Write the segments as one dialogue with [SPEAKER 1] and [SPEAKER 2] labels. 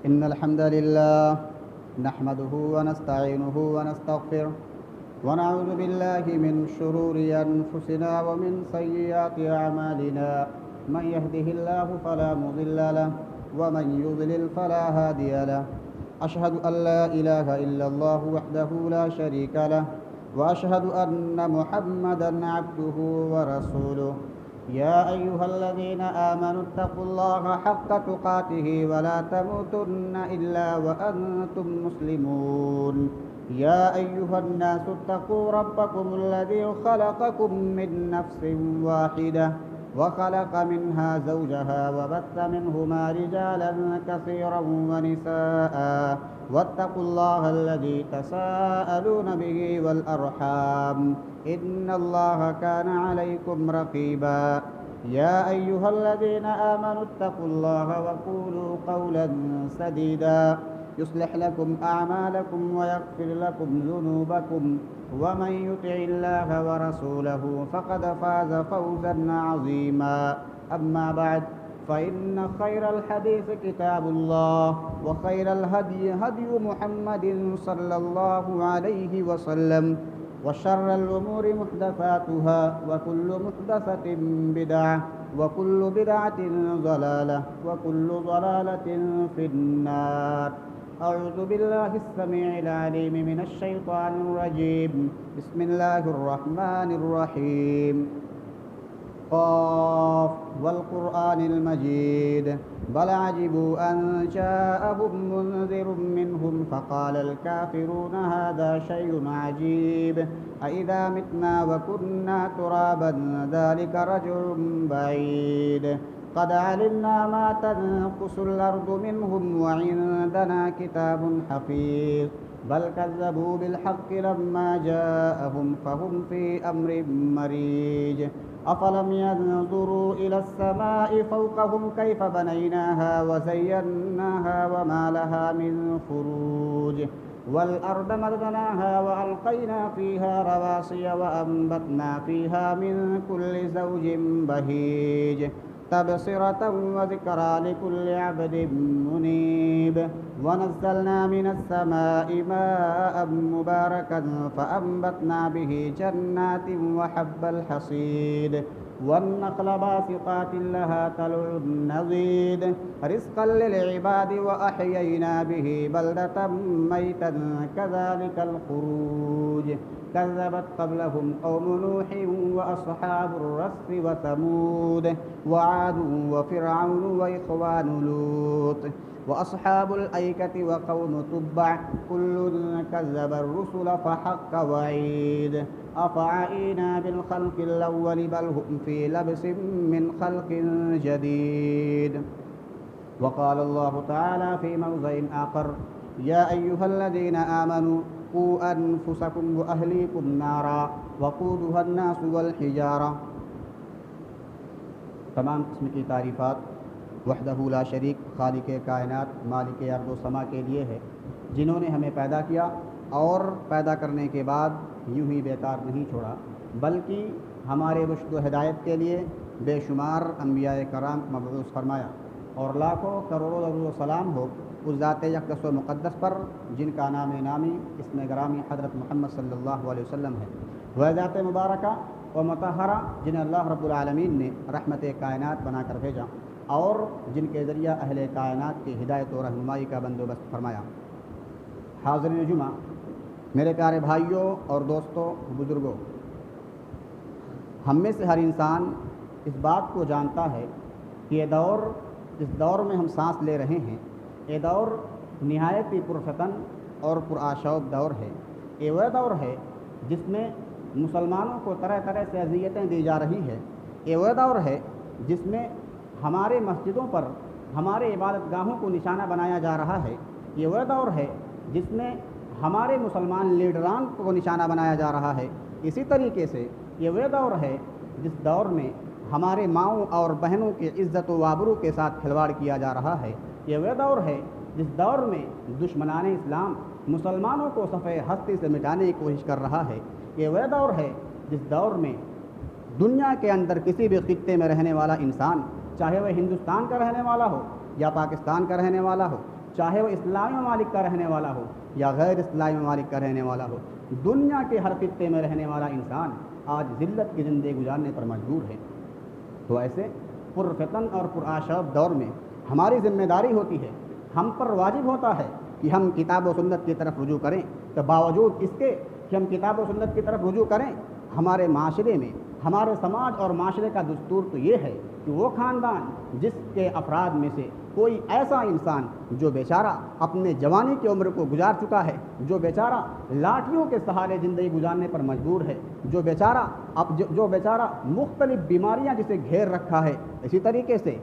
[SPEAKER 1] إن الحمد لله نحمده ونستعينه ونستغفره ونعوذ بالله من شرور أنفسنا ومن سيئات أعمالنا. من يهده الله فلا مضل له ومن يضلل فلا هادي له. أشهد أن لا إله إلا الله وحده لا شريك له وأشهد أن محمدا عبده ورسوله. يا أيها الذين آمنوا اتقوا الله حق تقاته ولا تموتن إلا وأنتم مسلمون. يا أيها الناس اتقوا ربكم الذي خلقكم من نفس واحدة وخلق منها زوجها وبث منهما رجالا كثيرا ونساء واتقوا الله الذي تساءلون به والأرحام إن الله كان عليكم رقيبا. يا أيها الذين آمنوا اتقوا الله وقولوا قولا سديدا يصلح لكم أعمالكم ويغفر لكم ذنوبكم ومن يطع الله ورسوله فقد فاز فوزا عظيما. أما بعد فإن خير الحديث كتاب الله وخير الهدي هدي محمد صلى الله عليه وسلم وشر الأمور محدثاتها وكل محدثة بدعة وكل بدعة ضلالة وكل ضلالة في النار. أعوذ بالله السميع العليم من الشيطان الرجيم. بسم الله الرحمن الرحيم. قاف والقرآن المجيد بل عجبوا أن جاءهم منذر منهم فقال الكافرون هذا شيء عجيب أإذا متنا وكنا ترابا ذلك رجع بعيد قد علمنا ما تنقص الأرض منهم وعندنا كتاب حفيظ بل كذبوا بالحق لما جاءهم فهم في أمر مريج أفلم ينظروا إلى السماء فوقهم كيف بنيناها وزيناها وما لها من فروج والأرض مددناها وألقينا فيها رواسي وأنبتنا فيها من كل زوج بهيج تبصرة وذكرى لكل عبد منيب ونزلنا من السماء ماء مباركا فأنبتنا به جنات وحب الحصيد والنخل باسقات لها طلع نضيد رزقا للعباد وأحيينا به بلدة ميتا كذلك الخروج كذبت قبلهم قوم نوح وأصحاب الرس وثمود وعاد وفرعون وإخوان لوط وأصحاب الأيكة وقوم تبع كل كذب الرسل فحق وعيد أفعينا بالخلق الأول بل هم في لبس من خلق جديد. وقال الله تعالى في موضع آخر يا أيها الذين آمنوا قوا أنفسكم وأهليكم نارا وقودها الناس والحجارة. تمام قسم کی تعریفات وحدہ لا شریک خالق کائنات مالک ارض و سما کے لیے ہے جنہوں نے ہمیں پیدا کیا اور پیدا کرنے کے بعد یوں ہی بیکار نہیں چھوڑا بلکہ ہمارے رشد و ہدایت کے لیے بے شمار انبیاء کرام مبعوث فرمایا اور لاکھوں کروڑوں درود و سلام ہو اس ذات اقدس و مقدس پر جن کا نام نامی اسم گرامی حضرت محمد صلی اللہ علیہ وسلم ہے. وہ ذات مبارکہ و مطہرہ جنہیں اللہ رب العالمین نے رحمت کائنات بنا کر بھیجا اور جن کے ذریعہ اہل کائنات کی ہدایت و رہنمائی کا بندوبست فرمایا. حاضرین جمعہ، میرے پیارے بھائیوں اور دوستوں، بزرگوں، ہم میں سے ہر انسان اس بات کو جانتا ہے کہ یہ دور جس دور میں ہم سانس لے رہے ہیں یہ دور نہایت ہی پرفتن اور پرآشوق دور ہے. یہ وہ دور ہے جس میں مسلمانوں کو طرح طرح سے اذیتیں دی جا رہی ہے. یہ وہ دور ہے جس میں ہمارے مسجدوں پر ہمارے عبادت گاہوں کو نشانہ بنایا جا رہا ہے. یہ وہ دور ہے جس میں ہمارے مسلمان لیڈران کو نشانہ بنایا جا رہا ہے. اسی طریقے سے یہ وہ دور ہے جس دور میں ہمارے ماؤں اور بہنوں کی عزت و آبرو کے ساتھ کھلواڑ کیا جا رہا ہے. یہ وہ دور ہے جس دور میں دشمنان اسلام مسلمانوں کو صفحہ ہستی سے مٹانے کی کوشش کر رہا ہے. یہ وہ دور ہے جس دور میں دنیا کے اندر کسی بھی خطے میں رہنے والا انسان، چاہے وہ ہندوستان کا رہنے والا ہو یا پاکستان کا رہنے والا ہو چاہے وہ اسلامی ممالک کا رہنے والا ہو یا غیر اسلامی ممالک کا رہنے والا ہو، دنیا کے ہر خطے میں رہنے والا انسان آج ذلت کی زندگی گزارنے پر مجبور ہے۔ تو ایسے پرفتن اور پرآشوب دور میں ہماری ذمہ داری ہوتی ہے، ہم پر واجب ہوتا ہے کہ ہم کتاب و سنت کی طرف رجوع کریں۔ تو باوجود اس کے کہ ہم کتاب و سنت کی طرف رجوع کریں، ہمارے معاشرے میں، ہمارے سماج اور معاشرے کا دستور تو یہ ہے کہ وہ خاندان جس کے افراد میں سے کوئی ایسا انسان جو بیچارہ اپنے جوانی کی عمر کو گزار چکا ہے، جو بیچارہ لاٹھیوں کے سہارے زندگی گزارنے پر مجبور ہے، جو بیچارہ مختلف بیماریاں جسے گھیر رکھا ہے، اسی طریقے سے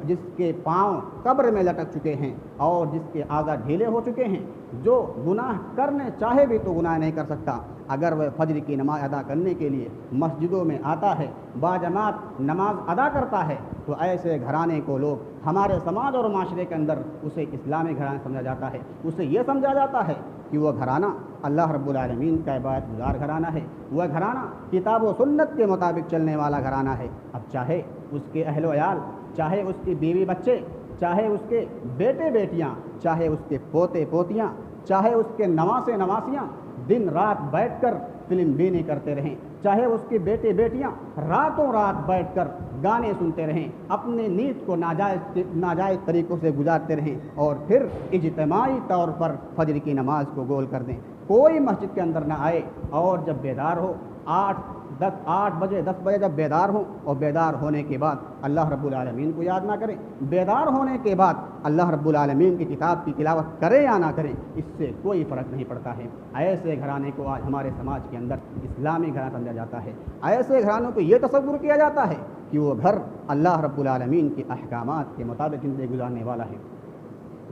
[SPEAKER 1] جس کے پاؤں قبر میں لٹک چکے ہیں اور جس کے اعضاء ڈھیلے ہو چکے ہیں، جو گناہ کرنے چاہے بھی تو گناہ نہیں کر سکتا، اگر وہ فجر کی نماز ادا کرنے کے لیے مسجدوں میں آتا ہے، باجماعت نماز ادا کرتا ہے، تو ایسے گھرانے کو لوگ ہمارے سماج اور معاشرے کے اندر اسے اسلامی گھرانہ سمجھا جاتا ہے۔ اسے یہ سمجھا جاتا ہے کہ وہ گھرانہ اللہ رب العالمین کا عبادت گزار گھرانہ ہے، وہ گھرانہ کتاب و سنت کے مطابق چلنے والا گھرانہ ہے۔ اب چاہے اس کے اہل و عیال، چاہے اس کی بیوی بچے، چاہے اس کے بیٹے بیٹیاں، چاہے اس کے پوتے پوتیاں، چاہے اس کے نواسے نواسیاں دن رات بیٹھ کر فلم بینی کرتے رہیں، چاہے اس کے بیٹے بیٹیاں راتوں رات بیٹھ کر گانے سنتے رہیں، اپنے نیند کو ناجائز طریقوں سے گزارتے رہیں اور پھر اجتماعی طور پر فجر کی نماز کو گول کر دیں، کوئی مسجد کے اندر نہ آئے اور جب بیدار ہو 8 بجے 10 بجے جب بیدار ہوں اور بیدار ہونے کے بعد اللہ رب العالمین کو یاد نہ کریں، بیدار ہونے کے بعد اللہ رب العالمین کی کتاب کی تلاوت کریں یا نہ کریں، اس سے کوئی فرق نہیں پڑتا ہے۔ ایسے گھرانے کو آج ہمارے سماج کے اندر اسلامی گھرانہ سمجھا جاتا ہے۔ ایسے گھرانوں کو یہ تصور کیا جاتا ہے کہ وہ گھر اللہ رب العالمین کے احکامات کے مطابق زندگی گزارنے والا ہے،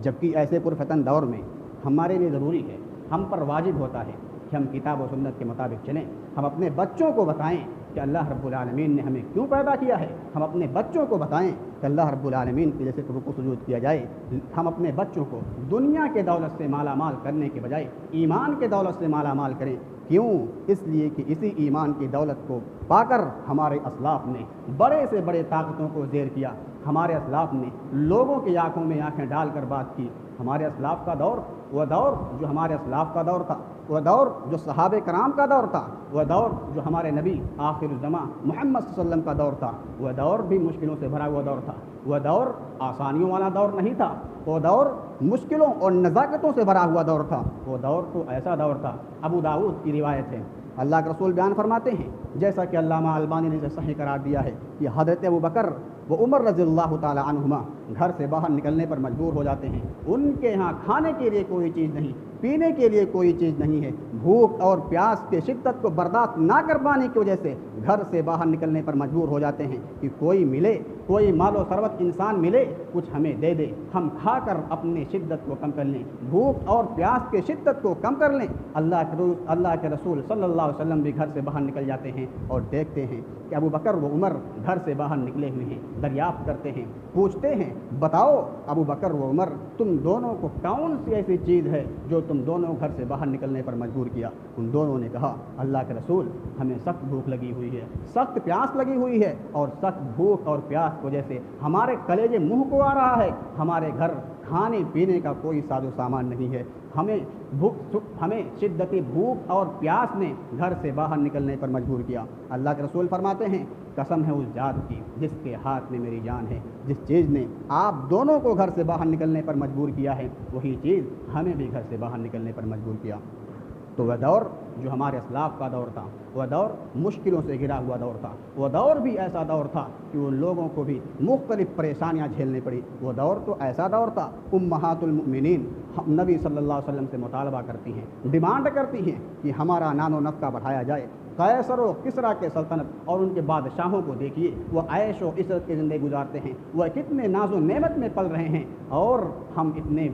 [SPEAKER 1] جبکہ ایسے پرفتن دور میں ہمارے لیے ضروری ہے، ہم پر واجب ہوتا ہے کہ ہم کتاب و سنت کے مطابق چلیں، ہم اپنے بچوں کو بتائیں کہ اللہ رب العالمین نے ہمیں کیوں پیدا کیا ہے، ہم اپنے بچوں کو بتائیں کہ اللہ رب العالمین کی جیسے رکوع سجود کیا جائے، ہم اپنے بچوں کو دنیا کے دولت سے مالا مال کرنے کے بجائے ایمان کے دولت سے مالا مال کریں۔ کیوں؟ اس لیے کہ اسی ایمان کی دولت کو پا کر ہمارے اسلاف نے بڑے سے بڑے طاقتوں کو زیر کیا، ہمارے اسلاف نے لوگوں کی آنکھوں میں آنکھیں ڈال کر بات کی۔ ہمارے اسلاف کا دور وہ دور جو ہمارے اسلاف کا دور تھا، وہ دور جو صحابہ کرام کا دور تھا، وہ دور جو ہمارے نبی آخر الزماں محمد صلی اللہ علیہ وسلم کا دور تھا، وہ دور بھی مشکلوں سے بھرا ہوا دور تھا، وہ دور آسانیوں والا دور نہیں تھا، وہ دور مشکلوں اور نزاکتوں سے بھرا ہوا دور تھا۔ وہ دور تو ایسا دور تھا، ابو داؤد کی روایت ہے، اللہ کے رسول بیان فرماتے ہیں، جیسا کہ علامہ البانی نے اسے صحیح قرار دیا ہے، کہ حضرت ابو بکر وہ عمر رضی اللہ تعالی عنہما گھر سے باہر نکلنے پر مجبور ہو جاتے ہیں، ان کے ہاں کھانے کے لیے کوئی چیز نہیں، پینے کے لیے کوئی چیز نہیں ہے، بھوک اور پیاس کے شدت کو برداشت نہ کر پانے کی وجہ سے گھر سے باہر نکلنے پر مجبور ہو جاتے ہیں کہ کوئی ملے، کوئی مال و ثروت انسان ملے، کچھ ہمیں دے دے، ہم کھا کر اپنی شدت کو کم کر لیں، بھوک اور پیاس کے شدت کو کم کر لیں۔ اللہ کے رسول صلی اللہ علیہ وسلم بھی گھر سے باہر نکل جاتے ہیں اور دیکھتے ہیں کہ ابو بکر و عمر گھر سے باہر نکلے ہوئے ہیں، دریافت کرتے ہیں، پوچھتے ہیں، بتاؤ ابو بکر و عمر تم دونوں کو کون سی ایسی چیز ہے جو تم دونوں گھر سے باہر نکلنے پر مجبور کیا؟ ان دونوں نے کہا، اللہ کے رسول ہمیں سخت بھوک لگی ہوئی ہے، سخت پیاس لگی ہوئی ہے، اور سخت بھوک اور پیاس کی وجہ سے ہمارے کلیجے منہ کو آ رہا ہے، ہمارے گھر کھانے پینے کا کوئی ساز و سامان نہیں ہے، ہمیں شدتی بھوک اور پیاس نے گھر سے باہر نکلنے پر مجبور کیا۔ اللہ کے رسول فرماتے ہیں، قسم ہے اس ذات کی جس کے ہاتھ میں میری جان ہے، جس چیز نے آپ دونوں کو گھر سے باہر نکلنے پر مجبور کیا ہے، وہی چیز ہمیں بھی گھر سے باہر نکلنے پر مجبور کیا۔ تو وہ دور جو ہمارے اسلاف کا دور تھا، وہ دور مشکلوں سے گھرا ہوا دور تھا، وہ دور بھی ایسا دور تھا کہ ان لوگوں کو بھی مختلف پریشانیاں جھیلنی پڑی۔ وہ دور تو ایسا دور تھا، امہات المؤمنین نبی صلی اللہ علیہ وسلم سے مطالبہ کرتی ہیں، ڈیمانڈ کرتی ہیں کہ ہمارا نان و نفقہ بڑھایا جائے۔ قیصر و کسریٰ کے سلطنت اور ان کے بادشاہوں کو دیکھیے، وہ عیش و عشرت کی زندگی گزارتے ہیں، وہ کتنے ناز و نعمت میں پل رہے ہیں، اور ہم اتنے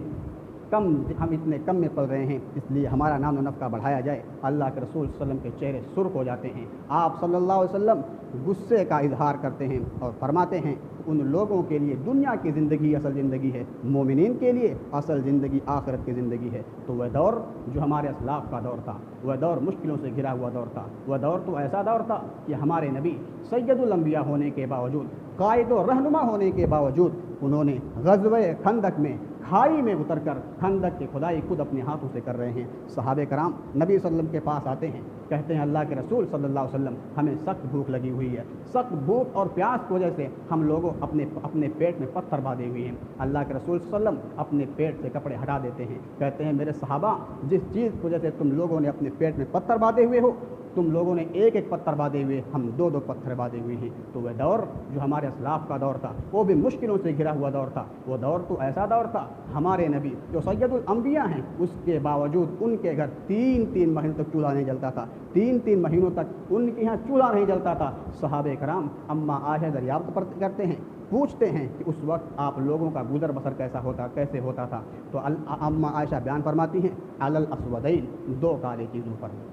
[SPEAKER 1] کم میں پل رہے ہیں، اس لیے ہمارا نان و نفقہ بڑھایا جائے۔ اللہ کے رسول صلی اللہ علیہ وسلم کے چہرے سرخ ہو جاتے ہیں، آپ صلی اللہ علیہ وسلم غصے کا اظہار کرتے ہیں اور فرماتے ہیں، ان لوگوں کے لیے دنیا کی زندگی اصل زندگی ہے، مومنین کے لیے اصل زندگی آخرت کی زندگی ہے۔ تو وہ دور جو ہمارے اسلاف کا دور تھا، وہ دور مشکلوں سے گھرا ہوا دور تھا، وہ دور تو ایسا دور تھا کہ ہمارے نبی سید الانبیاء ہونے کے باوجود، قائد و رہنما ہونے کے باوجود، انہوں نے غزوہ خندق میں کھائی میں اتر کر خندق کی کھدائی خود اپنے ہاتھوں سے کر رہے ہیں۔ صحابہ کرام نبی صلی اللہ علیہ وسلم کے پاس آتے ہیں، کہتے ہیں اللہ کے رسول صلی اللہ علیہ وسلم ہمیں سخت بھوک لگی ہوئی ہے، سخت بھوک اور پیاس کی وجہ سے ہم لوگوں اپنے پیٹ میں پتھر باندھے ہوئے ہیں۔ اللہ کے رسول صلی اللہ علیہ وسلم اپنے پیٹ سے کپڑے ہٹا دیتے ہیں، کہتے ہیں میرے صحابہ جس چیز کی وجہ سے تم لوگوں نے اپنے پیٹ میں پتھر باندھے ہوئے ہو، تم لوگوں نے ایک ایک پتھر باندھے ہوئے، ہم دو دو پتھر باندھے ہوئے ہیں۔ تو وہ دور جو ہمارے اسلاف کا دور تھا وہ بھی مشکلوں سے گھرا ہوا دور تھا۔ وہ دور تو ایسا دور تھا ہمارے نبی جو سید الانبیاء ہیں اس کے باوجود ان کے گھر 3 مہینوں تک چولہا نہیں جلتا تھا، 3 مہینوں تک ان کے یہاں چولہا نہیں جلتا تھا۔ صحابہ کرام اما عائشہ دریافت کرتے ہیں، پوچھتے ہیں کہ اس وقت آپ لوگوں کا گزر بسر کیسے ہوتا تھا؟ تو اما عائشہ بیان فرماتی ہیں علی الاسودین، 2 کالے چیزوں پر،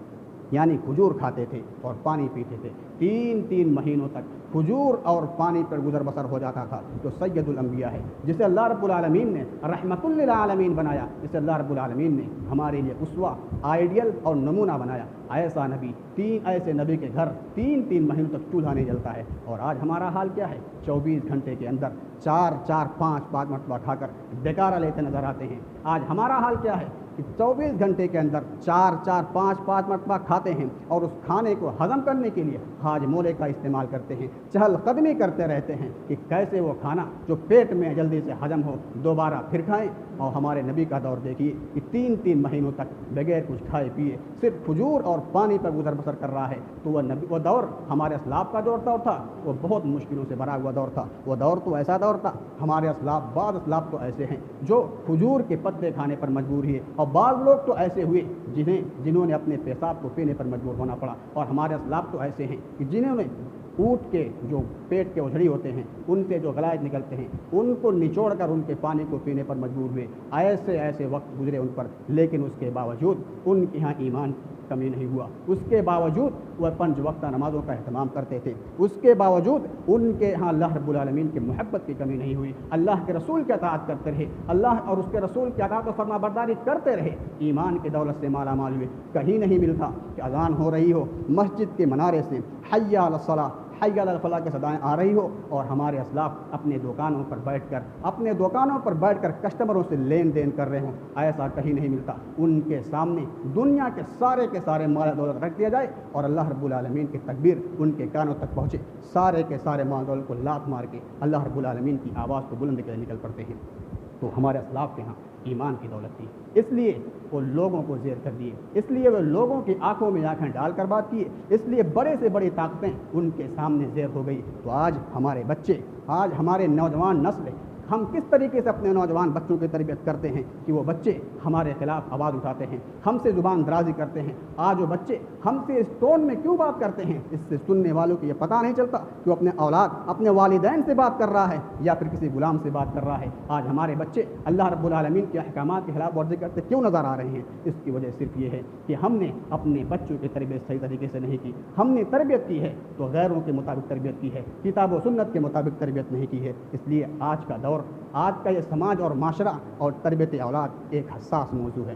[SPEAKER 1] یعنی کھجور کھاتے تھے اور پانی پیتے تھے۔ 3 مہینوں تک کھجور اور پانی پر گزر بسر ہو جاتا تھا۔ جو سید الانبیاء ہے، جسے اللہ رب العالمین نے رحمت للعالمین بنایا، جسے اللہ رب العالمین نے ہمارے لیے اسوہ، آئیڈیل اور نمونہ بنایا، ایسا نبی ایسے نبی کے گھر 3 مہینوں تک چولہا نہیں جلتا ہے۔ اور آج ہمارا حال کیا ہے؟ 24 گھنٹے کے اندر 4 5 مرتبہ کھا کر بیکارہ لیتے نظر آتے ہیں۔ آج ہمارا حال کیا ہے کہ 24 گھنٹے کے اندر 4 5 مرتبہ کھاتے ہیں اور اس کھانے کو ہضم کرنے کے لیے ہاج مولے کا استعمال کرتے ہیں، چہل قدمی کرتے رہتے ہیں کہ کیسے وہ کھانا جو پیٹ میں جلدی سے ہضم ہو دوبارہ پھر کھائیں۔ اور ہمارے نبی کا دور دیکھیے کہ 3 مہینوں تک بغیر کچھ کھائے پیے صرف کھجور اور پانی پر گزر بسر کر رہا ہے۔ تو وہ دور ہمارے اسلاف کا دور تھا، وہ بہت مشکلوں سے بھرا ہوا دور تھا۔ وہ دور تو ایسا دور تھا ہمارے اسلاف، بعض اسلاف تو ایسے ہیں جو کھجور کے پتے کھانے پر مجبور ہوئے، اور بعض لوگ تو ایسے ہوئے جنہوں نے اپنے پیشاب کو پینے پر مجبور ہونا پڑا۔ اور ہمارے اسلاف تو ایسے ہیں کہ جنہوں نے اونٹ کے جو پیٹ کے اوجھڑی ہوتے ہیں ان سے جو غلائد نکلتے ہیں ان کو نچوڑ کر ان کے پانی کو پینے پر مجبور ہوئے۔ ایسے وقت گزرے ان پر، لیکن اس کے باوجود ان کے یہاں ایمان کمی نہیں ہوا۔ اس کے باوجود وہ 5 وقتہ نمازوں کا اہتمام کرتے تھے، اس کے باوجود ان کے ہاں اللہ رب العالمین کی محبت کی کمی نہیں ہوئی۔ اللہ کے رسول کی اطاعت کرتے رہے، اللہ اور اس کے رسول کی اطاعت و فرما برداری کرتے رہے، ایمان کی دولت سے مالا مال ہوئے۔ کہیں نہیں ملتا کہ اذان ہو رہی ہو، مسجد کے منارے سے حی علی الصلاۃ، حی علی الفلاح کی صدائیں آ رہی ہو، اور ہمارے اسلاف اپنے دکانوں پر بیٹھ کر کسٹمروں سے لین دین کر رہے ہوں، ایسا کہیں نہیں ملتا۔ ان کے سامنے دنیا کے سارے مال دولت رکھ دیا جائے اور اللہ رب العالمین کی تکبیر ان کے کانوں تک پہنچے، سارے کے سارے مال دولت کو لات مار کے اللہ رب العالمین کی آواز کو بلند کرے نکل پڑتے ہیں۔ تو ہمارے اسلاف کے ہاں ایمان کی دولت تھی، اس لیے وہ لوگوں کو زیر کر دیے، اس لیے وہ لوگوں کی آنکھوں میں آنکھیں ڈال کر بات کیے، اس لیے بڑے سے بڑی طاقتیں ان کے سامنے زیر ہو گئی۔ تو آج ہمارے بچے، آج ہمارے نوجوان نسل، ہم کس طریقے سے اپنے نوجوان بچوں کی تربیت کرتے ہیں کہ وہ بچے ہمارے خلاف آواز اٹھاتے ہیں، ہم سے زبان درازی کرتے ہیں۔ آج وہ بچے ہم سے اس ٹون میں کیوں بات کرتے ہیں؟ اس سے سننے والوں کو یہ پتہ نہیں چلتا کہ وہ اپنے اولاد، اپنے والدین سے بات کر رہا ہے یا پھر کسی غلام سے بات کر رہا ہے۔ آج ہمارے بچے اللہ رب العالمین کے احکامات کے خلاف ورزی کرتے کیوں نظر آ رہے ہیں؟ اس کی وجہ صرف یہ ہے کہ ہم نے اپنے بچوں کی تربیت صحیح طریقے سے نہیں کی۔ ہم نے تربیت کی ہے تو غیروں کے مطابق تربیت کی ہے، کتاب و سنت کے مطابق تربیت نہیں کی ہے۔ اس لیے آج کا دور، آج کا یہ سماج اور معاشرہ اور تربیت اولاد ایک حساس موضوع ہے۔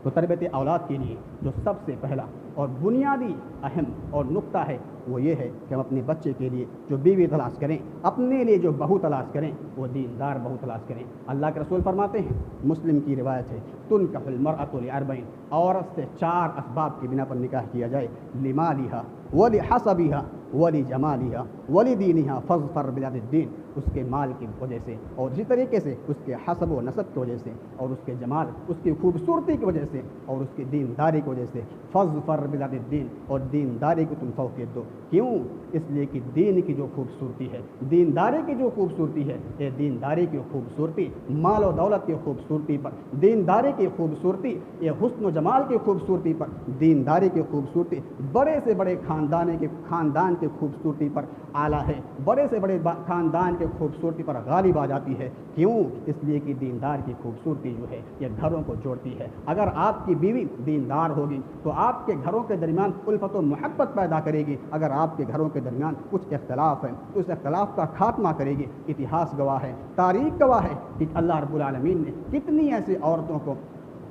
[SPEAKER 1] تو تربیت اولاد کے لیے جو سب سے پہلا اور بنیادی اہم اور نقطہ ہے وہ یہ ہے کہ ہم اپنے بچے کے لیے جو بیوی تلاش کریں، اپنے لیے جو بہو تلاش کریں، وہ دیندار بہو تلاش کریں۔ اللہ کے رسول فرماتے ہیں، مسلم کی روایت ہے، تنکح المرأة لأربع، عورت سے 4 اسباب کی بنا پر نکاح کیا جائے، لمالها ولحسبها ولجمالها ولدینها فاظفر بذات الدین، اس کے مال کی وجہ سے اور اسی طریقے سے اس کے حسب و نسب کی وجہ سے اور اس کے جمال، اس کی خوبصورتی کی وجہ سے اور اس کی دینداری کی وجہ سے، فاظفر بذات الدین، اور دینداری کو تم فوقیت دو۔ کیوں؟ اس لیے کہ دین کی جو خوبصورتی ہے، دینداری کی جو خوبصورتی ہے، یہ دینداری کی خوبصورتی مال و دولت کی خوبصورتی پر، دینداری کی خوبصورتی یہ حسن و جمال کی خوبصورتی پر، دینداری کی خوبصورتی بڑے سے بڑے خاندان کی خوبصورتی پر اعلیٰ ہے، بڑے سے بڑے خاندان کی خوبصورتی پر غالب آ جاتی ہے۔ کیوں؟ اس لیے کہ دیندار کی خوبصورتی جو ہے یہ گھروں کو جوڑتی ہے۔ اگر آپ کی بیوی دیندار ہوگی تو آپ کے گھروں کے درمیان الفت و محبت پیدا کرے گی۔ اگر آپ کے گھروں کے درمیان کچھ اختلاف ہے تو اس اختلاف کا خاتمہ کرے گی۔ اتہاس گواہ ہے، تاریخ گواہ ہے کہ اللہ رب العالمین نے کتنی ایسی عورتوں کو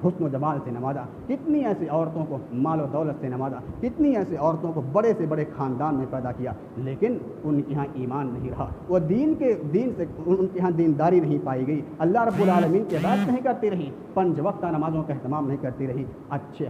[SPEAKER 1] حسن و جمال سے نوازا، کتنی ایسی عورتوں کو مال و دولت سے نوازا، کتنی ایسی عورتوں کو بڑے سے بڑے خاندان میں پیدا کیا، لیکن ان کے ہاں ایمان نہیں رہا، وہ دین سے ان کے ہاں دینداری نہیں پائی گئی، اللہ رب العالمین کی عبادت نہیں کرتی رہی، 5 وقتہ نمازوں کا اہتمام نہیں کرتی رہی، اچھے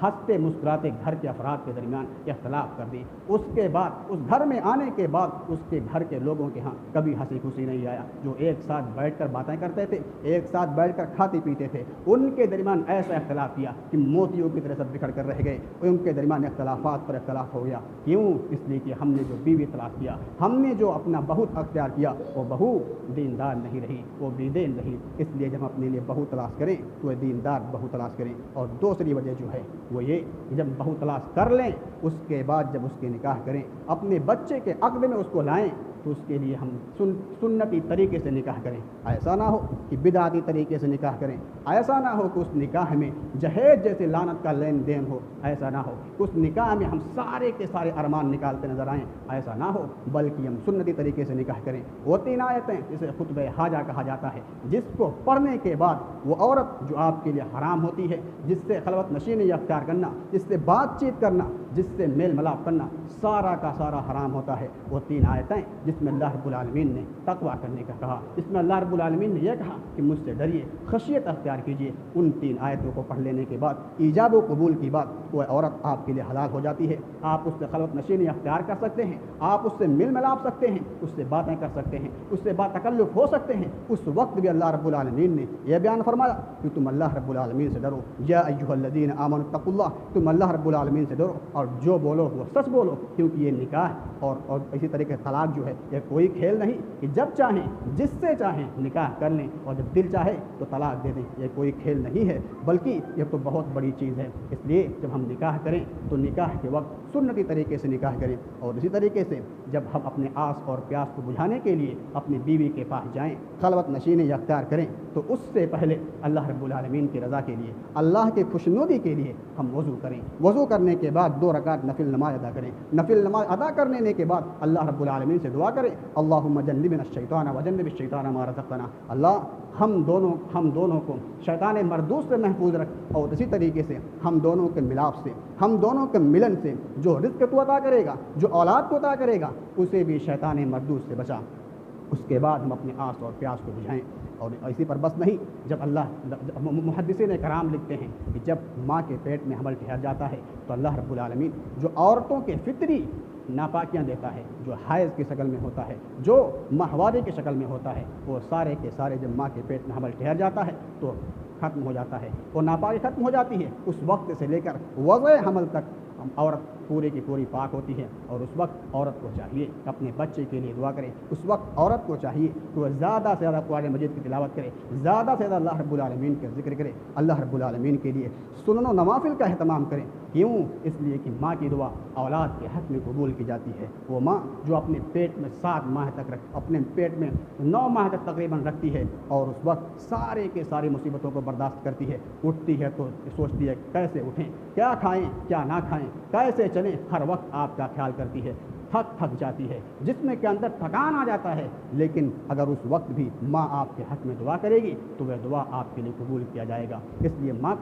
[SPEAKER 1] ہنستے مسکراتے گھر کے افراد کے درمیان اختلاف کر دی، اس کے بعد اس گھر میں آنے کے بعد اس کے گھر کے لوگوں کے ہاں کبھی ہنسی خوشی نہیں آیا، جو ایک ساتھ بیٹھ کر باتیں کرتے تھے، ایک ساتھ بیٹھ کر کھاتے پیتے تھے، ان کے درمیان ایسا اختلاف کیا کہ موتیوں کی طرح سے بکھر کر رہ گئے، ان کے درمیان اختلافات پر اختلاف ہو گیا، کیوں؟ اس لیے کہ ہم نے جو بیوی تلاش کیا، ہم نے جو اپنا بہو اختیار کیا، وہ بہو دیندار نہیں رہی، وہ بیدین رہی، اس لیے جب ہم اپنے لیے بہو تلاش کریں تو دیندار بہو تلاش کریں، اور دوسری وجہ جو ہے وہ یہ کہ جب بہو تلاش کر لیں اس کے بعد جب اس کے نکاح کریں، اپنے بچے کے عقد میں اس کو لائیں تو اس کے لیے ہم سنتی طریقے سے نکاح کریں، ایسا نہ ہو کہ بدعتی طریقے سے نکاح کریں، ایسا نہ ہو کہ اس نکاح میں جہیز جیسے لعنت کا لین دین ہو، ایسا نہ ہو کہ اس نکاح میں ہم سارے کے سارے ارمان نکالتے نظر آئیں، ایسا نہ ہو، بلکہ ہم سنتی طریقے سے نکاح کریں۔ وہ 3 آیتیں جسے خطبہ حاجہ کہا جاتا ہے، جس کو پڑھنے کے بعد وہ عورت جو آپ کے لیے حرام ہوتی ہے، جس سے خلوت نشینی اختیار کرنا، جس سے بات چیت کرنا، جس سے میل ملاپ کرنا، سارا کا سارا حرام ہوتا ہے، وہ 3 آیتیں جس میں اللہ رب العالمین نے تقویٰ کرنے کا کہا، جس میں اللہ رب العالمین نے یہ کہا کہ مجھ سے ڈریے، خشیت اختیار کیجیے، ان 3 آیتوں کو پڑھ لینے کے بعد ایجاب و قبول کی بات، وہ عورت آپ کے لیے حلال ہو جاتی ہے، آپ اس سے خلوت نشینی اختیار کر سکتے ہیں، آپ اس سے مل ملاپ سکتے ہیں، اس سے باتیں کر سکتے ہیں، اس سے با تکلف ہو سکتے ہیں۔ اس وقت بھی اللہ رب العالمین نے یہ بیان فرمایا کہ تم اللہ رب العالمین سے ڈرو، یا ایھا الذین آمنوا اتقوا اللہ، تم اللہ رب العالمین سے ڈرو اور جو بولو وہ سچ بولو، کیونکہ یہ نکاح اور اسی طریقے طلاق جو ہے یہ کوئی کھیل نہیں کہ جب چاہیں جس سے چاہیں نکاح کر لیں اور جب دل چاہے تو طلاق دے دیں، یہ کوئی کھیل نہیں ہے، بلکہ یہ تو بہت بڑی چیز ہے۔ اس لیے جب ہم نکاح کریں تو نکاح کے وقت سنتی طریقے سے نکاح کریں، اور اسی طریقے سے جب ہم اپنے آس اور پیاس کو بجھانے کے لیے اپنی بیوی کے پاس جائیں، خلوت نشینی اختیار کریں، تو اس سے پہلے اللہ رب العالمین کی رضا کے لیے، اللہ کی خوشنودی کے لیے ہم وضو کریں، وضو کرنے کے بعد 2 رکعت نفل نماز ادا کریں، نفل نماز ادا کرنے کے بعد اللہ رب العالمین سے دعا کریں، اللہم جنبنا الشیطان وجنب الشیطان ما رزقتنا، اللہ ہم دونوں کو شیطان مردود سے محفوظ رکھ، اور اسی طریقے سے ہم دونوں کے ملاپ سے، ہم دونوں کے ملن سے جو رزق تو عطا کرے گا، جو اولاد کو عطا کرے گا، اسے بھی شیطان مردود سے بچا۔ اس کے بعد ہم اپنے آس اور پیاس کو بجھائیں، اور اسی پر بس نہیں، جب محدثین کرام لکھتے ہیں کہ جب ماں کے پیٹ میں حمل ٹھہر جاتا ہے تو اللہ رب العالمین جو عورتوں کے فطری ناپاکیاں دیتا ہے، جو حیض کی شکل میں ہوتا ہے، جو ماہواری کی شکل میں ہوتا ہے، وہ سارے کے سارے جب ماں کے پیٹ میں حمل ٹھہر جاتا ہے تو ختم ہو جاتا ہے، وہ ناپاکی ختم ہو جاتی ہے۔ اس وقت سے لے کر وضع حمل تک عورت پوری کی پوری پاک ہوتی ہے، اور اس وقت عورت کو چاہیے کہ اپنے بچے کے لیے دعا کرے، اس وقت عورت کو چاہیے کہ وہ زیادہ سے زیادہ قرآن مجید کی تلاوت کرے، زیادہ سے زیادہ اللہ رب العالمین کا ذکر کرے، اللہ رب العالمین کے لیے سنن و نوافل کا اہتمام کریں۔ کیوں؟ اس لیے کہ ماں کی دعا اولاد کے حق میں قبول کی جاتی ہے۔ وہ ماں جو اپنے پیٹ میں 7 ماہ تک اپنے پیٹ میں 9 ماہ تک تقریباً رکھتی ہے، اور اس وقت سارے کے ساری مصیبتوں کو برداشت کرتی ہے، اٹھتی ہے تو سوچتی ہے کیسے اٹھیں، کیا کھائیں کیا نہ کھائیں، کیسے چلیں، ہر وقت آپ کا خیال کرتی ہے، تھک جاتی ہے، جسم کے اندر تھکان آ جاتا ہے، لیکن اگر اس وقت بھی ماں آپ کے حق میں دعا کرے گی تو وہ دعا آپ کے لیے قبول کیا جائے گا۔ اس لیے ماں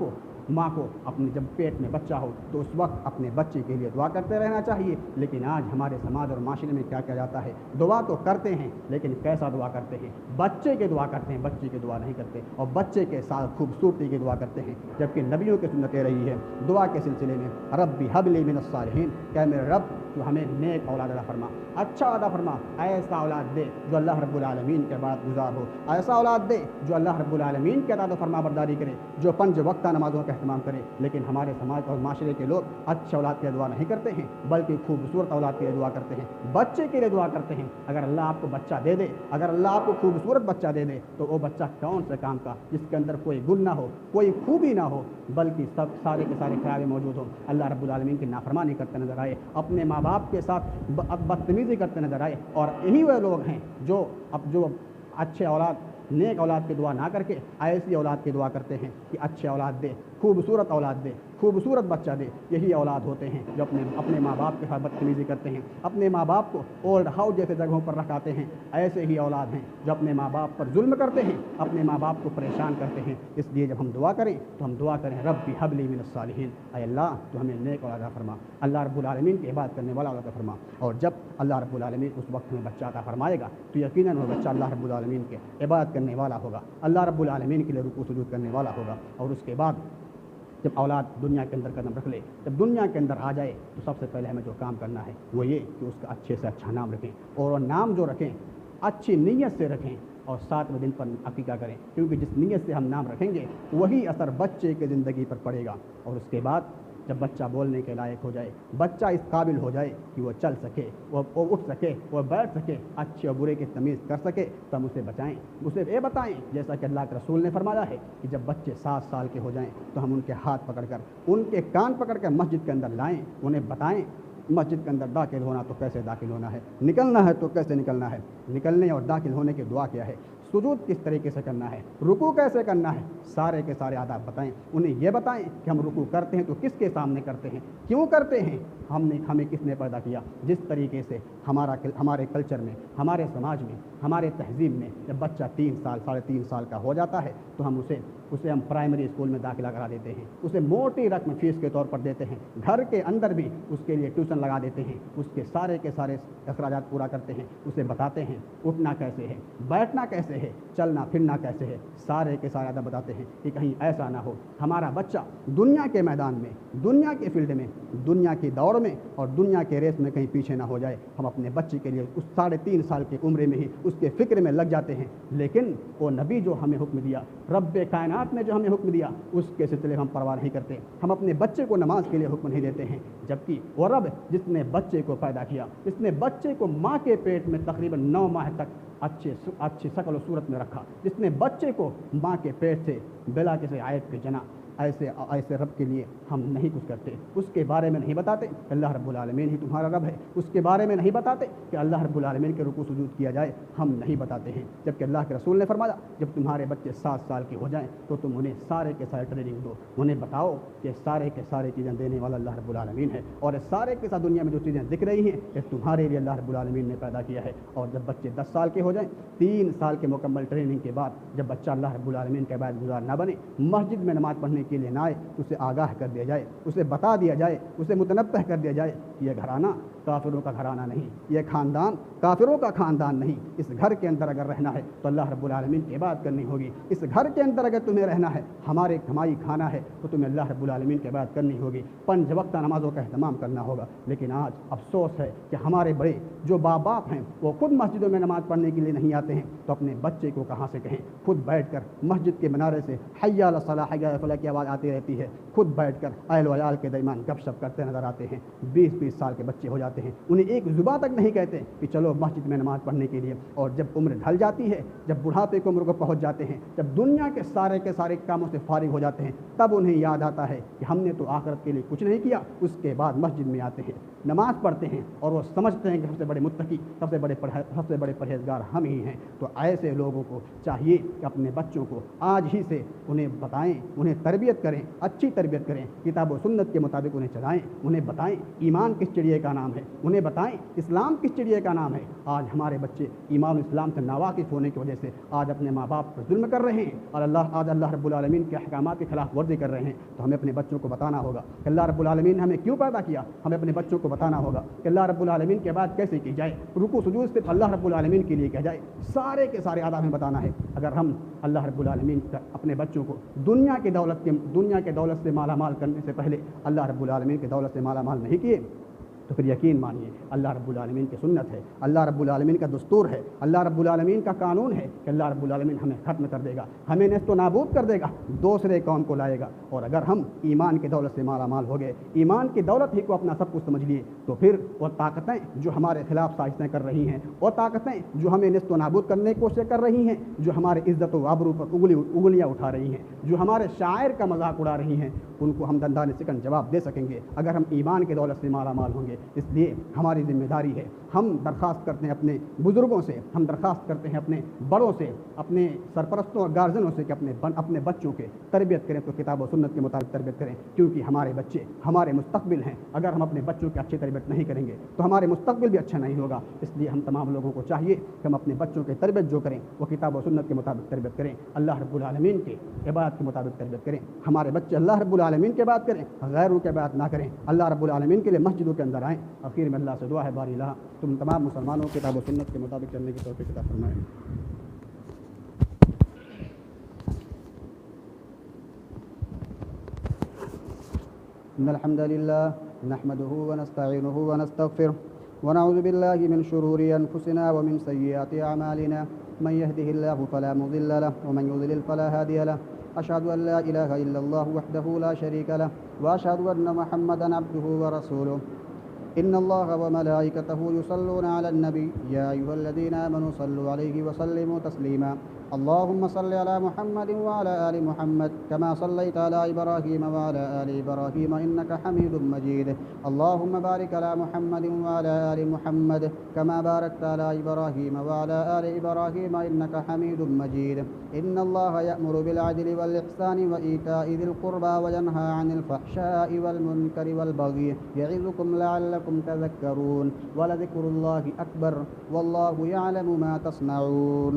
[SPEAKER 1] کو اپنے جب پیٹ میں بچہ ہو تو اس وقت اپنے بچے کے لیے دعا کرتے رہنا چاہیے۔ لیکن آج ہمارے سماج اور معاشرے میں کیا کیا جاتا ہے، دعا تو کرتے ہیں لیکن کیسا دعا کرتے ہیں، بچے کی دعا کرتے ہیں، بچے کی دعا نہیں کرتے، اور بچے کے ساتھ خوبصورتی کی دعا کرتے ہیں، جبکہ نبیوں کی سنتیں رہی ہے دعا کے سلسلے میں، رب ہب لی من الصالحین، کہ میرے رب تو ہمیں نیک اولاد عطا فرما، اچھا عطا فرما، ایسا اولاد دے جو اللہ رب العالمین کے بعد گزار ہو، ایسا اولاد دے جو اللہ رب العالمین کے اطاعت و فرما برداری کرے، جو 5 وقتہ نمازوں کا اہتمام کرے۔ لیکن ہمارے سماج اور معاشرے کے لوگ اچھے اولاد کے لیے دعا نہیں کرتے ہیں، بلکہ خوبصورت اولاد کے لیے دعا کرتے ہیں، بچے کے لیے دعا کرتے ہیں۔ اگر اللہ آپ کو بچہ دے دے، اگر اللہ آپ کو خوبصورت بچہ دے دے تو وہ بچہ کون سے کام کا، جس کے اندر کوئی گن نہ ہو، کوئی خوبی نہ ہو، بلکہ سب سارے کے سارے خرابے موجود ہوں، اللہ رب العالمین کی نافرمانی کرتے نظر آئے، اپنے ماں باپ کے ساتھ بدتمیزی کرتے نظر آئے۔ اور یہی وہ لوگ ہیں جو اچھے اولاد، نیک اولاد کی دعا نہ کر کے ایسی اولاد کی دعا کرتے ہیں کہ اچھے اولاد دے، خوبصورت اولاد دے، خوبصورت بچہ دے۔ یہی اولاد ہوتے ہیں جو اپنے ماں باپ کے ساتھ بدتمیزی کرتے ہیں، اپنے ماں باپ کو اولڈ ہاؤس جیسے جگہوں پر رکھاتے ہیں۔ ایسے ہی اولاد ہیں جو اپنے ماں باپ پر ظلم کرتے ہیں، اپنے ماں باپ کو پریشان کرتے ہیں۔ اس لیے جب ہم دعا کریں تو ہم دعا کریں ربی حب لی من الصالحین، اے اللہ تو ہمیں نیک اولاد عطا فرما، اللہ رب العالمین کی عبادت کرنے والا عطا فرما۔ اور جب اللہ رب العالمین اس وقت میں بچہ عطا فرمائے گا تو یقیناً وہ بچہ اللہ رب العالمین کے عبادت کرنے والا ہوگا، اللہ رب العالمین کے لیے رکوع سجود کرنے والا ہوگا۔ اور اس کے بعد جب اولاد دنیا کے اندر قدم رکھ لے، جب دنیا کے اندر آ جائے تو سب سے پہلے ہمیں جو کام کرنا ہے وہ یہ کہ اس کا اچھے سے اچھا نام رکھیں، اور وہ نام جو رکھیں اچھی نیت سے رکھیں، اور 7ویں دن پر عقیقہ کریں، کیونکہ جس نیت سے ہم نام رکھیں گے وہی اثر بچے کی زندگی پر پڑے گا۔ اور اس کے بعد جب بچہ بولنے کے لائق ہو جائے، بچہ اس قابل ہو جائے کہ وہ چل سکے، وہ اٹھ سکے، وہ بیٹھ سکے، اچھے اور برے کی تمیز کر سکے، تو ہم اسے بچائیں، اسے یہ بتائیں جیسا کہ اللہ کے رسول نے فرمایا ہے کہ جب بچے 7 سال کے ہو جائیں تو ہم ان کے ہاتھ پکڑ کر، ان کے کان پکڑ کر مسجد کے اندر لائیں، انہیں بتائیں مسجد کے اندر داخل ہونا تو کیسے داخل ہونا ہے، نکلنا ہے تو کیسے نکلنا ہے، نکلنے اور داخل ہونے کی دعا کیا ہے، سجود کس طریقے سے کرنا ہے، رکوع کیسے کرنا ہے، سارے کے سارے آداب بتائیں۔ انہیں یہ بتائیں کہ ہم رکوع کرتے ہیں تو کس کے سامنے کرتے ہیں، کیوں کرتے ہیں، ہمیں کس نے پیدا کیا۔ جس طریقے سے ہمارے کلچر میں، ہمارے سماج میں، ہمارے تہذیب میں جب بچہ 3 سال 3.5 سال کا ہو جاتا ہے تو ہم اسے ہم پرائمری اسکول میں داخلہ کرا دیتے ہیں، اسے موٹی رقم فیس کے طور پر دیتے ہیں، گھر کے اندر بھی اس کے لیے ٹیوشن لگا دیتے ہیں، اس کے سارے اخراجات پورا کرتے ہیں، اسے بتاتے ہیں اٹھنا کیسے ہے، بیٹھنا کیسے ہے، چلنا پھرنا کیسے ہے، سارے کے سارے آداب بتاتے ہیں کہ کہیں ایسا نہ ہو ہمارا بچہ دنیا کے میدان میں، دنیا کے فیلڈ میں، دنیا کی دوڑ میں اور دنیا کے ریس میں کہیں پیچھے نہ ہو جائے۔ ہم اپنے بچے کے لیے اس 3.5 سال کی عمر میں ہی اس کے فکر میں لگ جاتے ہیں، لیکن وہ نبی جو ہمیں حکم دیا، رب کائنات نے جو ہمیں حکم دیا، اس کے سلسلے ہم پرواہ نہیں کرتے۔ ہم اپنے بچے کو نماز کے لیے حکم نہیں دیتے ہیں، جبکہ وہ رب جس نے بچے کو پیدا کیا، جس نے بچے کو ماں کے پیٹ میں تقریباً 9 ماہ تک اچھی شکل و صورت میں رکھا، جس نے بچے کو ماں کے پیٹ سے بلا کسی عیب کے جنا، ایسے رب کے لیے ہم نہیں کچھ کرتے، اس کے بارے میں نہیں بتاتے کہ اللہ رب العالمین ہی تمہارا رب ہے، اس کے بارے میں نہیں بتاتے کہ اللہ رب العالمین کے رکوع سجود کیا جائے، ہم نہیں بتاتے ہیں۔ جبکہ اللہ کے رسول نے فرمایا جب تمہارے بچے 7 سال کے ہو جائیں تو تم انہیں سارے کے سارے ٹریننگ دو، انہیں بتاؤ کہ سارے کے سارے چیزیں دینے والا اللہ رب العالمین ہے، اور سارے کے ساتھ دنیا میں جو چیزیں دکھ رہی ہیں یہ تمہارے لیے اللہ رب العالمین نے پیدا کیا ہے۔ اور جب بچے 10 سال کے ہو جائیں، 3 سال کے مکمل ٹریننگ کے بعد جب بچہ اللہ رب العالمین کے عبادت گزار نہ بنے، مسجد میں نماز پڑھنے کے لیے نہ آئے، اسے آگاہ کر دیا جائے، اسے بتا دیا جائے، اسے متنبہ کر دیا جائے کہ یہ گھرانہ کافروں کا گھرانہ نہیں، یہ خاندان کافروں کا خاندان نہیں، اس گھر کے اندر اگر رہنا ہے تو اللہ رب العالمین کی عبادت کرنی ہوگی، اس گھر کے اندر اگر تمہیں رہنا ہے، ہمارے کمائی کھانا ہے تو تمہیں اللہ رب العالمین کی عبادت کرنی ہوگی، 5 وقتہ نمازوں کا اہتمام کرنا ہوگا۔ لیکن آج افسوس ہے کہ ہمارے بڑے جو باپ ہیں وہ خود مسجدوں میں نماز پڑھنے کے لیے نہیں آتے ہیں، تو اپنے بچے کو کہاں سے کہیں، خود بیٹھ کر مسجد کے منارے سے حی علی الصلاۃ حی علی الفلاح کی آواز آتی رہتی ہے، خود بیٹھ کر اہل و عیال کے درمیان گپ شپ کرتے نظر آتے ہیں۔ 20 سال کے بچے ہو جاتے ہیں، انہیں ایک زبان تک نہیں کہتے کہ چلو مسجد میں نماز پڑھنے کے لیے، اور جب عمر ڈھل جاتی ہے، جب بڑھاپے کی عمر کو پہنچ جاتے ہیں، جب دنیا کے سارے کاموں سے فارغ ہو جاتے ہیں، تب انہیں یاد آتا ہے کہ ہم نے تو آخرت کے لیے کچھ نہیں کیا۔ اس کے بعد مسجد میں آتے ہیں، نماز پڑھتے ہیں، اور وہ سمجھتے ہیں کہ سب سے بڑے متقی، سب سے بڑے پرہیزگار ہم ہی ہیں۔ تو ایسے لوگوں کو چاہیے کہ اپنے بچوں کو آج ہی سے انہیں بتائیں، انہیں تربیت کریں، اچھی تربیت کریں، کتاب و سنت کے مطابق انہیں چلائیں، انہیں بتائیں ایمان کس چڑیے کا نام ہے، انہیں بتائیں اسلام کس چڑیے کا نام ہے۔ آج ہمارے بچے ایمان اسلام سے ناواقف ہونے کی وجہ سے آج اپنے ماں باپ پر ظلم کر رہے ہیں، اور آج اللہ رب العالمین کے احکامات کی خلاف ورزی کر رہے ہیں۔ تو ہمیں اپنے بچوں کو بتانا ہوگا کہ اللہ رب العالمین نے ہمیں کیوں پیدا کیا، ہمیں اپنے بچوں کو بتانا ہوگا کہ اللہ رب العالمین کے بعد کیسے کی جائے، رکوع سجود صرف اللہ رب العالمین کے لیے کیا جائے، سارے کے سارے آداب ہمیں بتانا ہے۔ اگر ہم اللہ رب العالمین کا اپنے بچوں کو دنیا کے دولت سے مالا مال کرنے سے پہلے اللہ رب العالمین کی دولت سے مالا مال نہیں کیے تو پھر یقین مانیے اللہ رب العالمین کی سنت ہے، اللہ رب العالمین کا دستور ہے، اللہ رب العالمین کا قانون ہے کہ اللہ رب العالمین ہمیں ختم کر دے گا، ہمیں نیست و نابود کر دے گا، دوسرے قوم کو لائے گا۔ اور اگر ہم ایمان کی دولت سے مالا مال ہو گئے، ایمان کی دولت ہی کو اپنا سب کچھ سمجھ لیے، تو پھر وہ طاقتیں جو ہمارے خلاف سازشیں کر رہی ہیں، وہ طاقتیں جو ہمیں نیست و نابود کرنے کی کوشش کر رہی ہیں، جو ہمارے عزت و آبرو پر انگلیاں اٹھا رہی ہیں، جو ہمارے شاعر کا مذاق اڑا رہی ہیں، ان کو ہم دندان سکن جواب دے سکیں گے اگر ہم ایمان کی دولت سے مالا مال ہوں گے، اس لیے ہماری ذمہ داری ہے، ہم درخواست کرتے ہیں اپنے بزرگوں سے، ہم درخواست کرتے ہیں اپنے بڑوں سے، اپنے سرپرستوں اور گارجنوں سے کہ اپنے بچوں کے تربیت کریں تو کتاب و سنت کے مطابق تربیت کریں، کیونکہ ہمارے بچے ہمارے مستقبل ہیں۔ اگر ہم اپنے بچوں کی اچھی تربیت نہیں کریں گے تو ہمارے مستقبل بھی اچھا نہیں ہوگا۔ اس لیے ہم تمام لوگوں کو چاہیے کہ ہم اپنے بچوں کی تربیت جو کریں وہ کتاب و سنت کے مطابق تربیت کریں، اللہ رب العالمین کے عبادت کے مطابق تربیت کریں۔ ہمارے بچے اللہ رب العالمین کے بات کریں، غیروں کے بات نہ کریں، اللہ رب العالمین کے لیے مسجدوں کے اندر آئیں۔ آخر میں اللہ سے دعا ہے باری اللہ تم تمام مسلمانوں کو کتاب و سنت کے مطابق چلنے کی توفیق عطا فرمائے۔ ان الحمد لله نحمده ونستعينه ونستغفره ونعوذ بالله من شرور انفسنا ومن سيئات اعمالنا من يهده الله فلا مضل له ومن يضلل فلا هادي له اشهد ان لا اله الا الله وحده لا شريك له واشهد ان محمدا عبده ورسوله ان الله وملائكته يصلون على النبي يا ايها الذين امنوا صلوا عليه وسلموا تسليما اللهم صل على محمد وعلى آل محمد كما صليت على إبراهيم وعلى آل إبراهيم إنك حميد مجيد اللهم بارك على محمد وعلى آل محمد كما باركت على إبراهيم وعلى آل إبراهيم إنك حميد مجيد إن الله يأمر بالعدل والإحسان وإيتاء ذي القربى وينهى عن الفحشاء والمنكر والبغي يعظكم لعلكم تذكرون ولذكر الله أكبر والله يعلم ما تصنعون